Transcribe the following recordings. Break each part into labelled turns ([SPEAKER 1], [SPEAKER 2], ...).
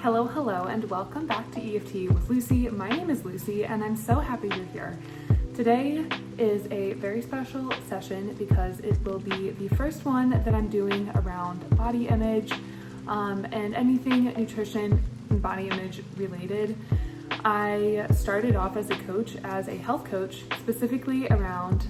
[SPEAKER 1] Hello, and welcome back to EFT with Lucy. My name is Lucy, and I'm so happy you're here. Today is a very special session because it will be the first one that I'm doing around body image and anything nutrition and body image related. I started off as a coach, as a health coach, specifically around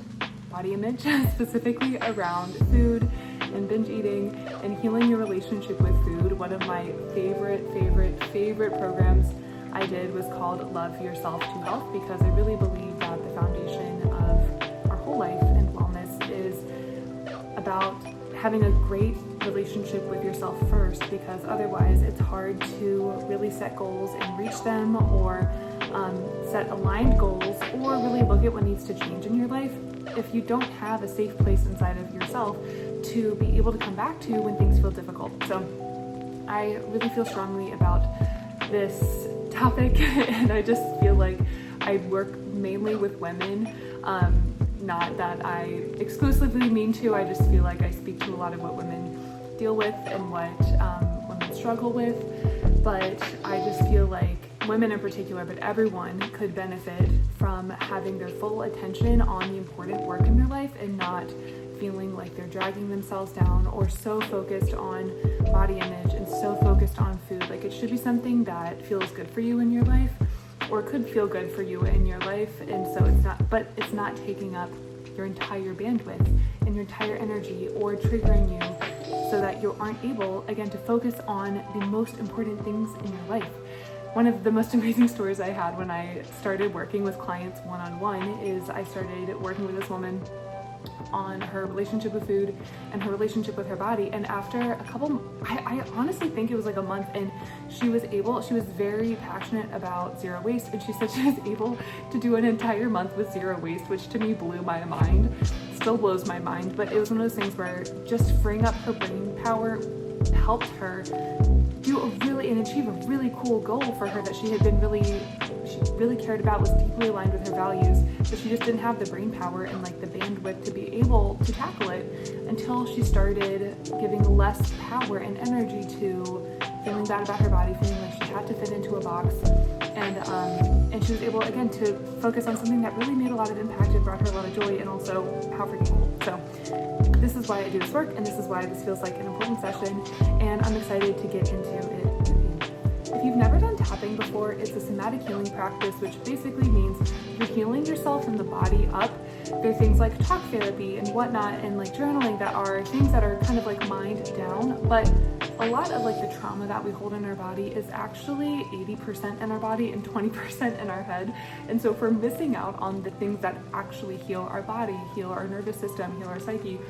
[SPEAKER 1] body image, specifically around food and binge eating and healing your relationship with food. One of my favorite programs I did was called Love Yourself to Health, because I really believe that the foundation of our whole life and wellness is about having a great relationship with yourself first, because otherwise it's hard to really set goals and reach them, or set aligned goals, or really look at what needs to change in your life if you don't have a safe place inside of yourself to be able to come back to when things feel difficult. So I really feel strongly about this topic and I just feel like I work mainly with women. Not that I exclusively mean to, I just feel like I speak to a lot of what women deal with and what women struggle with. But I just feel like women in particular, but everyone could benefit from having their full attention on the important work in their life and not feeling like they're dragging themselves down or so focused on body image and so focused on food. Like, it should be something that feels good for you in your life, or could feel good for you in your life. And so it's not taking up your entire bandwidth and your entire energy, or triggering you so that you aren't able, again, to focus on the most important things in your life. One of the most amazing stories I had when I started working with clients one-on-one is I started working with this woman on her relationship with food and her relationship with her body. And after a couple, I honestly think it was like a month, and she was very passionate about zero waste. And she said she was able to do an entire month with zero waste, which to me blew my mind, still blows my mind. But it was one of those things where just freeing up her brain power helped her do and achieve a really cool goal for her that she really cared about, was deeply aligned with her values, but she just didn't have the brain power and like the bandwidth to be able to tackle it until she started giving less power and energy to feeling bad about her body, feeling like she had to fit into a box, and she was able again to focus on something that really made a lot of impact and brought her a lot of joy, and also how freaking cool. So this is why I do this work, and this is why this feels like an important session, and I'm excited to get into it with you. If you've never done tapping before, it's a somatic healing practice, which basically means you're healing yourself from the body up. There are things like talk therapy and whatnot, and like journaling, that are things that are kind of like mind down, but a lot of like the trauma that we hold in our body is actually 80% in our body and 20% in our head. And so if we're missing out on the things that actually heal our body, heal our nervous system, heal our psyche,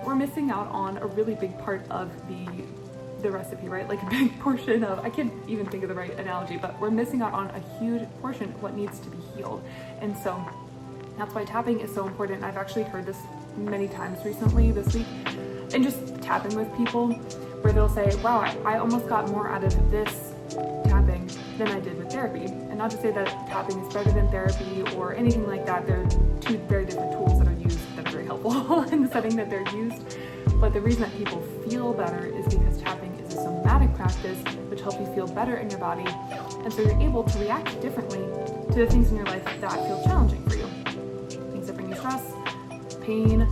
[SPEAKER 1] we're missing out on a really big part of the recipe, right? Like a big portion of, I can't even think of the right analogy, but we're missing out on a huge portion of what needs to be healed. And so that's why tapping is so important. I've actually heard this many times recently this week, and just tapping with people where they'll say, wow, I almost got more out of this tapping than I did with therapy. And not to say that tapping is better than therapy or anything like that. They're two very different tools that are used that are very helpful in the setting that they're used. But the reason that people feel better is because tapping is a somatic practice, which helps you feel better in your body. And so you're able to react differently to the things in your life that feel challenging for you. Things that bring you stress, pain,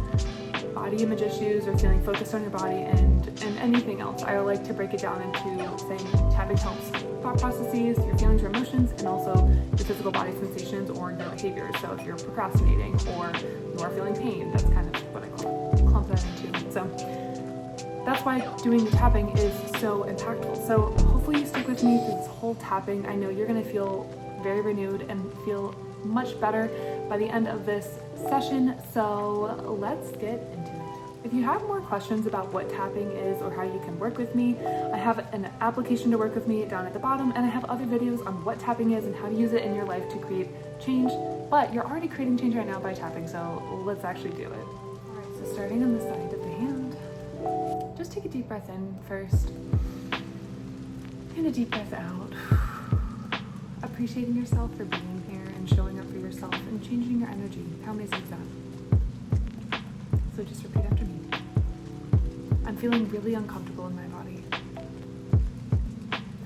[SPEAKER 1] body image issues, or feeling focused on your body, and anything else. I like to break it down into saying tapping helps thought processes, your feelings or emotions, and also your physical body sensations or your behaviors. So if you're procrastinating or you are feeling pain, that's kind of what I clump that into. So that's why doing the tapping is so impactful. So hopefully you stick with me through this whole tapping. I know you're going to feel very renewed and feel much better by the end of this session. So let's get into it. If you have more questions about what tapping is or how you can work with me, I have an application to work with me down at the bottom, and I have other videos on what tapping is and how to use it in your life to create change. But you're already creating change right now by tapping, so let's actually do it. All right, so starting on the side of the hand, just take a deep breath in first, and a deep breath out. Appreciating yourself for being here and showing up for yourself and changing your energy. How amazing is that? So just repeat after me. I'm feeling really uncomfortable in my body.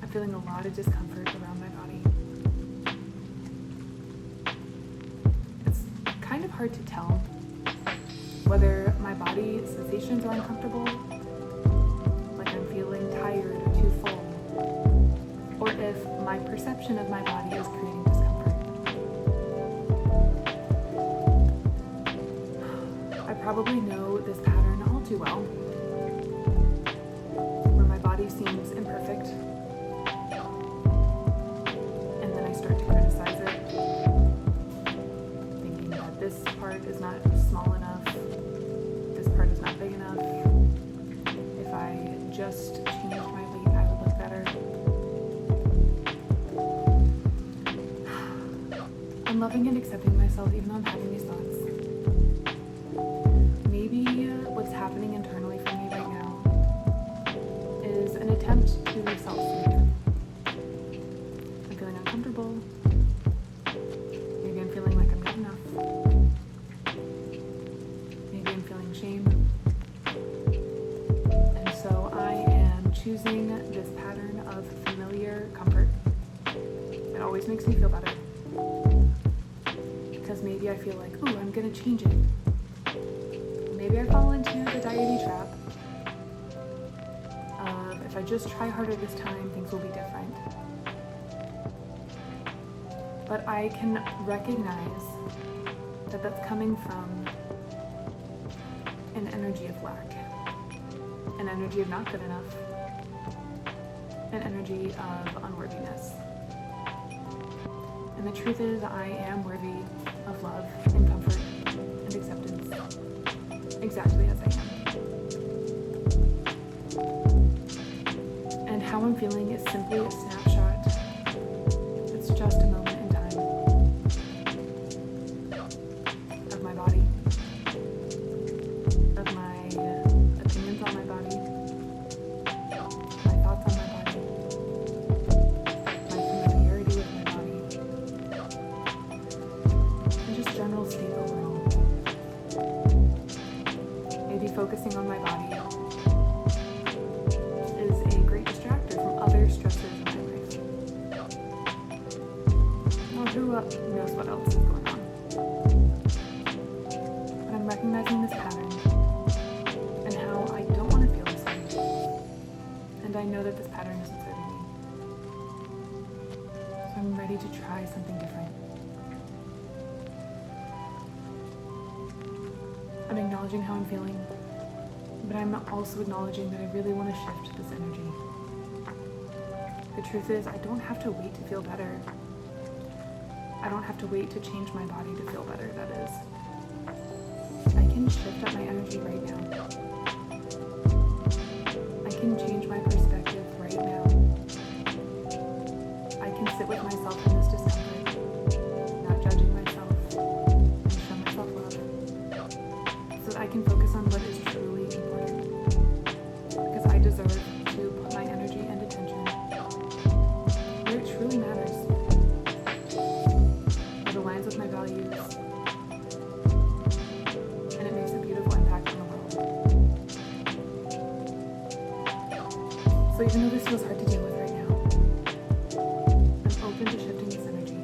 [SPEAKER 1] I'm feeling a lot of discomfort around my body. It's kind of hard to tell whether my body sensations are uncomfortable, like I'm feeling tired or too full, or if my perception of my body is creating discomfort. I probably know this pattern all too well, where my body seems imperfect, and then I start to criticize it, thinking that this part is not small enough, this part is not big enough. If I just changed my weight, I would look better. I'm loving and accepting myself even though I'm having these thoughts. Maybe what's happening internally for me right now is an attempt to self-soothe. I'm feeling uncomfortable. Maybe I'm feeling like I'm not enough. Maybe I'm feeling shame. And so I am choosing this pattern of familiar comfort. It always makes me feel better. Because maybe I feel like, ooh, I'm gonna change it. Maybe I fall into the deity trap of if I just try harder this time, things will be different. But I can recognize that that's coming from an energy of lack, an energy of not good enough, an energy of unworthiness. And the truth is, I am worthy of love and comfort and acceptance, exactly as I am. And how I'm feeling is simply a snapshot. It's just a moment in time of my body, of my opinions on my body, my thoughts on my body, my familiarity with my body, and just general state overall. Maybe focusing on my body is a great distractor from other stressors in my life. Well, who knows what else is going on? But I'm recognizing this pattern and how I don't want to feel this way. And I know that this pattern isn't serving me. So I'm ready to try something different. I'm acknowledging how I'm feeling, but I'm also acknowledging that I really want to shift this energy. The truth is, I don't have to wait to feel better. I don't have to wait to change my body to feel better, that is. I can shift up my energy right now. I can change my perspective right now. I can sit with myself in this discomfort, not judging myself, and show myself love. So that I can focus on what is truly important. Because I deserve to put my energy and attention where it truly matters. It aligns with my values. And it makes a beautiful impact on the world. So even though this feels hard to deal with right now, I'm open to shifting this energy.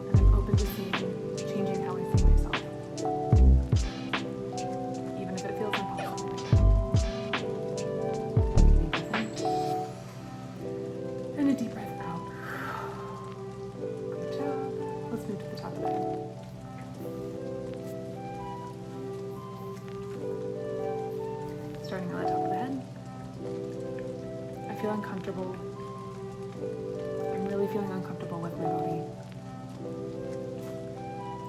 [SPEAKER 1] And I'm open to changing how I see myself. Even if it feels impossible right now. Take a deep breath in. And a deep breath out. Good job. Let's move to the top of the head. Starting on the top of the head. I feel uncomfortable. I'm really feeling uncomfortable with my body.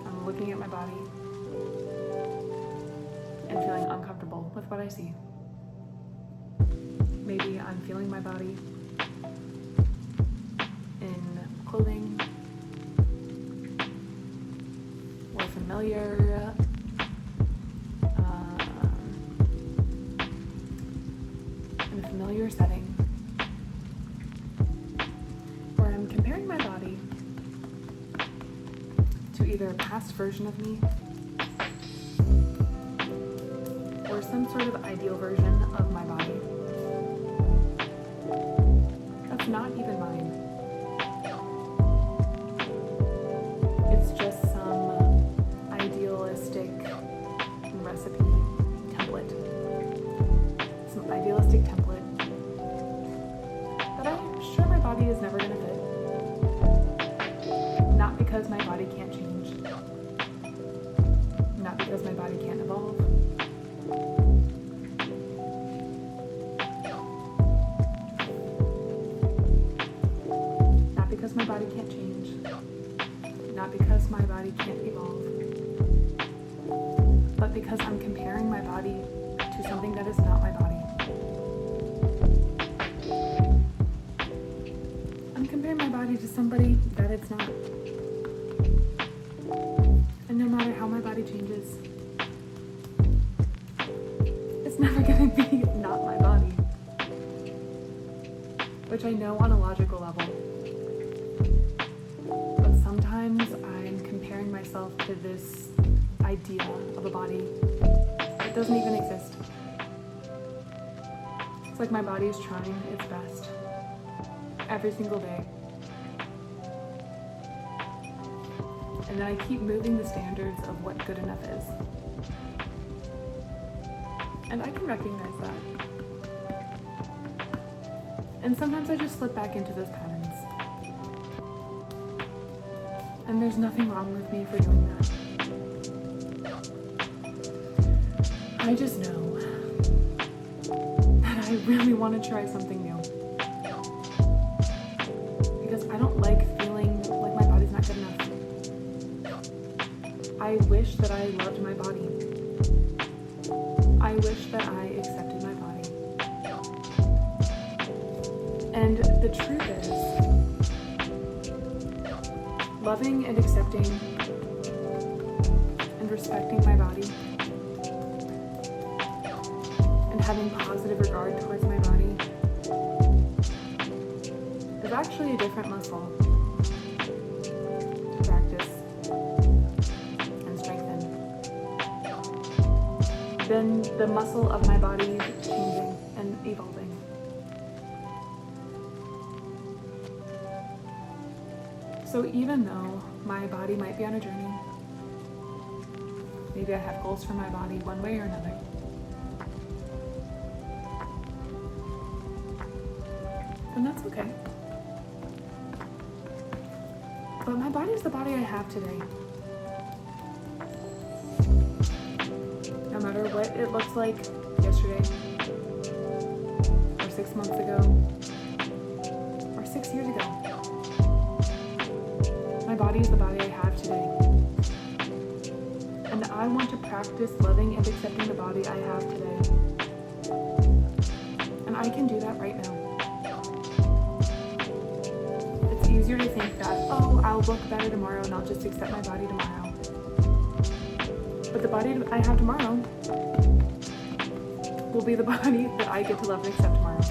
[SPEAKER 1] I'm looking at my body and feeling uncomfortable with what I see. Maybe I'm feeling my body in clothing or familiar in a familiar setting, where I'm comparing my body to either a past version of me or some sort of ideal version of my body. That's is not even mine. It's just some idealistic recipe template. Some idealistic template that I'm sure my body is never going to fit. Not because my body can't change. Not because my body can't evolve. Not because my body can't change. Not because my body can't evolve. But because I'm comparing my body to something that is not my body. I'm comparing my body to somebody that it's not. And no matter how my body changes, it's never gonna be not my body. Which I know on a logical level. But sometimes I'm comparing myself to this idea of a body that doesn't even exist. It's like my body is trying its best every single day. And then I keep moving the standards of what good enough is. And I can recognize that. And sometimes I just slip back into those patterns. And there's nothing wrong with me for doing that. I just know that I really want to try something new. Because I don't like feeling like my body's not good enough. I wish that I loved my body. I wish that I accepted my body. And the truth is, loving and accepting and respecting my body and having positive regard towards my body is actually a different muscle to practice and strengthen than the muscle of my body changing and evolving. So even though my body might be on a journey, maybe I have goals for my body one way or another, and that's okay. But my body is the body I have today. No matter what it looks like yesterday, or 6 months ago, or 6 years ago. My body is the body I have today. And I want to practice loving and accepting the body I have today. And I can do that right now. It's easier to think that, oh, I'll look better tomorrow and I'll just accept my body tomorrow. But the body I have tomorrow will be the body that I get to love and accept tomorrow.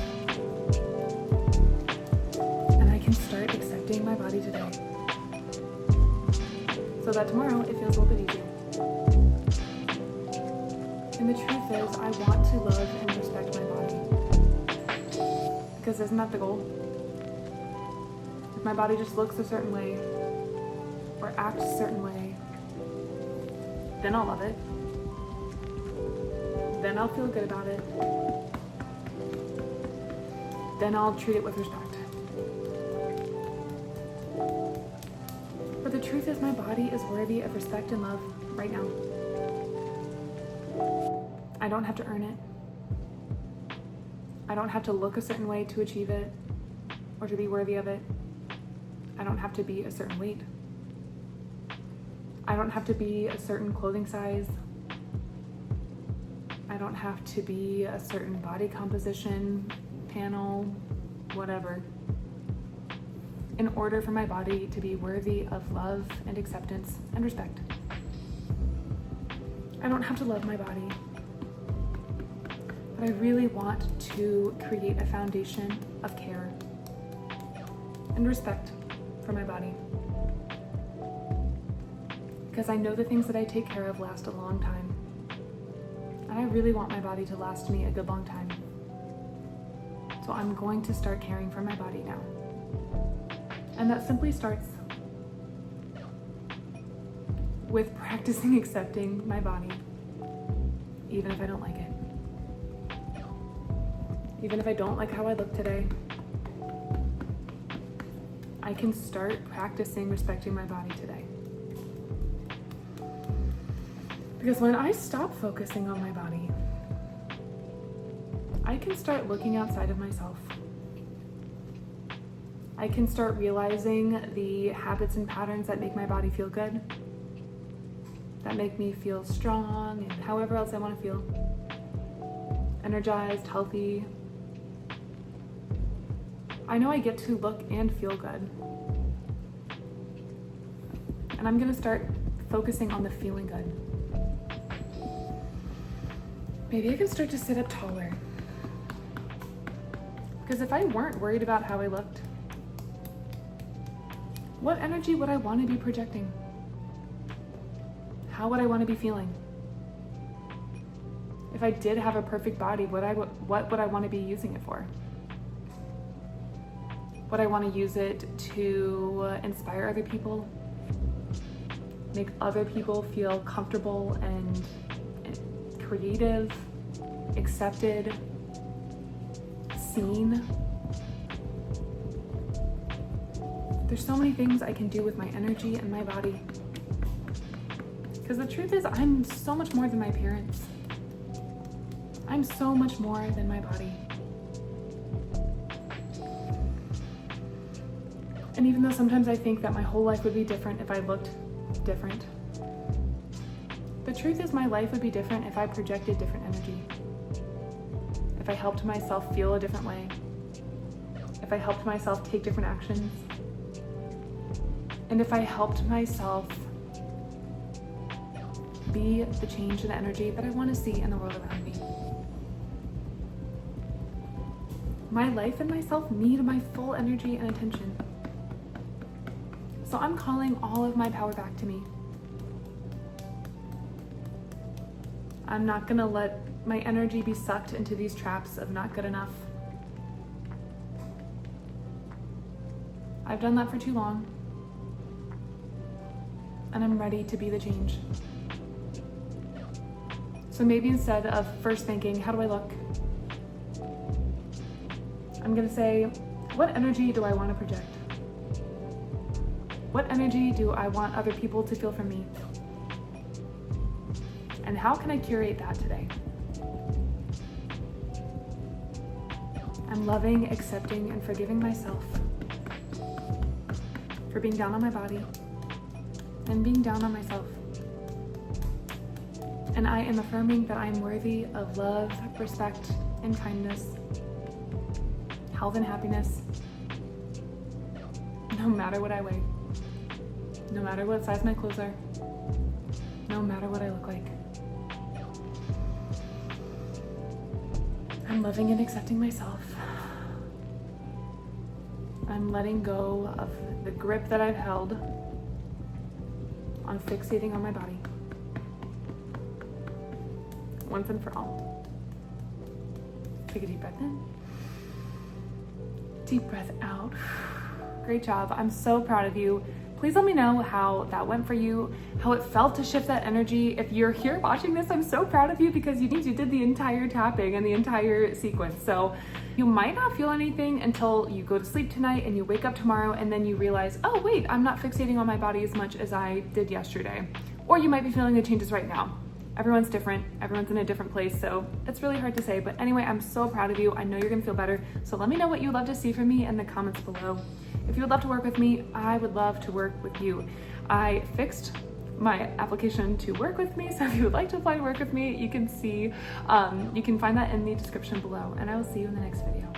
[SPEAKER 1] And I can start accepting my body today. So that tomorrow it feels a little bit easier. And the truth is, I want to love and respect my body. Because isn't that the goal? If my body just looks a certain way, or acts a certain way, then I'll love it. Then I'll feel good about it. Then I'll treat it with respect. But the truth is, my body is worthy of respect and love right now. I don't have to earn it. I don't have to look a certain way to achieve it or to be worthy of it. I don't have to be a certain weight. I don't have to be a certain clothing size. I don't have to be a certain body composition, panel, whatever, in order for my body to be worthy of love and acceptance and respect. I don't have to love my body, but I really want to create a foundation of care and respect for my body. Because I know the things that I take care of last a long time. And I really want my body to last me a good long time. So I'm going to start caring for my body now. And that simply starts with practicing accepting my body, even if I don't like it. Even if I don't like how I look today, I can start practicing respecting my body today. Because when I stop focusing on my body, I can start looking outside of myself. I can start realizing the habits and patterns that make my body feel good, that make me feel strong and however else I want to feel. Energized, healthy. I know I get to look and feel good. And I'm going to start focusing on the feeling good. Maybe I can start to sit up taller. Because if I weren't worried about how I looked, what energy would I want to be projecting? How would I want to be feeling? If I did have a perfect body, what would I want to be using it for? Would I want to use it to inspire other people? Make other people feel comfortable and creative, accepted, seen? There's so many things I can do with my energy and my body. Because the truth is, I'm so much more than my appearance. I'm so much more than my body. And even though sometimes I think that my whole life would be different if I looked different, the truth is my life would be different if I projected different energy. If I helped myself feel a different way. If I helped myself take different actions. And if I helped myself be the change in energy that I want to see in the world around me. My life and myself need my full energy and attention. So I'm calling all of my power back to me. I'm not gonna let my energy be sucked into these traps of not good enough. I've done that for too long. And I'm ready to be the change. So maybe instead of first thinking, how do I look? I'm gonna say, what energy do I want to project? What energy do I want other people to feel from me? And how can I curate that today? I'm loving, accepting, and forgiving myself for being down on my body and being down on myself. And I am affirming that I am worthy of love, respect, and kindness, health and happiness, no matter what I weigh, no matter what size my clothes are, no matter what I look like. I'm loving and accepting myself. I'm letting go of the grip that I've held on fixating on my body. Once and for all. Take a deep breath in. Deep breath out. Great job. I'm so proud of you. Please let me know how that went for you, how it felt to shift that energy. If you're here watching this, I'm so proud of you because you did the entire tapping and the entire sequence. So you might not feel anything until you go to sleep tonight and you wake up tomorrow and then you realize, oh wait, I'm not fixating on my body as much as I did yesterday. Or you might be feeling the changes right now. Everyone's different, everyone's in a different place, so it's really hard to say. But anyway, I'm so proud of you. I know you're gonna feel better. So let me know what you'd love to see from me in the comments below. If you would love to work with me, I would love to work with you. I fixed my application to work with me, so if you would like to apply to work with me, you can find that in the description below, and I will see you in the next video.